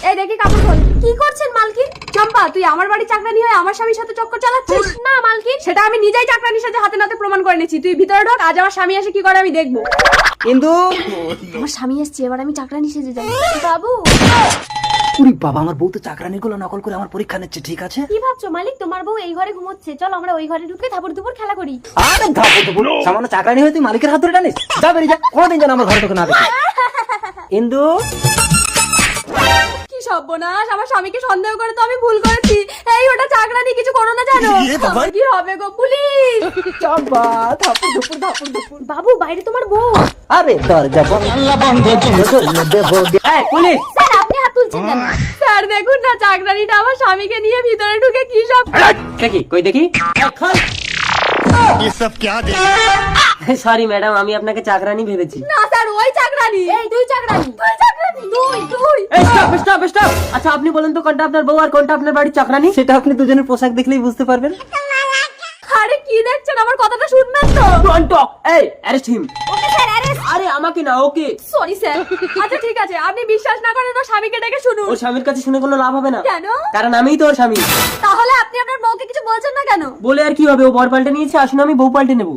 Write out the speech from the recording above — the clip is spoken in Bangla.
এই দেখি কাপড় খোল। কি করছেন মালকিন? চম্পা, তুই আমার বাড়ি চাকরানি হয়ে আমার স্বামীর সাথে চক্কর চালাচ্ছিস? না মালকিন, সেটা আমি নিজেই চাকরানির সাথে হাতে নাতে প্রমাণ করে নিয়েছি। তুই ভিতরে ঢোক, আজ আমার স্বামী এসে কি করে আমি দেখবো। কিন্তু আমার স্বামী এসছে, এবার আমি চাকরানি সেজে যাবো। বাবু, উরি বাবা, আমার বউ তো চাকরানির গুলো নকল করে আমার পরীক্ষা নিচ্ছে। ঠিক আছে, কি ভাবছো মালিক? তোমার বউ এই ঘরে ঘুমোচ্ছে, চল আমরা ওই ঘরে ঢুকে ধাপড় দুপুর খেলা করি। আরে ধাপু দুপুর, সামান্য চাকরানি হয়ে তুই মালিকের হাত ধরে টানিস? যা বেরিয়ে যা, কোনোদিন যেন আমার ঘরে তোকে না দেখি। ইন্দু, কি সর্বনাশ, আমার স্বামীকে সন্দেহ করে তো আমি ভুল করেছি। এই ওটা চাকরানি, কিছু করো না জানো? আমার কি হবে গো, পুলিশ! চম্পা, ধাপু দুপুর ধাপু দুপুর। বাবু, বাইরে তোমার বউ। আরে দরজা বন্ধ দেবো। এই পুলিশ! স্যার, আপনি হাত তুলছেন কেন? স্যার দেখুন না, চাকরানিটা আমার স্বামীকে নিয়ে ভিতরে ঢুকে কি সব। দেখি কই দেখি। ये सब क्या देख সরি ম্যাডাম, আমি আপনাকে চাকরানি ভেবেছি। না স্যার, ওই চাকরানি। এই তুই চাকরানি, তুই চাকরানি, তুই। স্টপ। আচ্ছা আপনি বলেন তো, কোনটা আপনার বউ আর কোনটা আপনার বাড়ির চাকরানি? সেটা আপনি দুজনের পোশাক দেখলেই বুঝতে পারবেন। আরে কি দেখছেন, আমার কথাটা শুনবেন তো। Don't talk. এই arrest him. Okay sir, arrest. আরে আমাকে না, ওকে। Sorry sir. আচ্ছা ঠিক আছে, আপনি বিশ্বাস না করেন ওর স্বামীকে ডেকে শুনুন। ওর স্বামীর কাছে শুনে কোনো লাভ হবে না। কেন? কারণ আমিই তো ওর স্বামী। তাহলে আপনি আপনার বউকে কিছু বলছেন না কেন? বলে আর কি হবে, ও বর পাল্টে নিয়েছে, আসুন আমি বউ পাল্টে নেবো।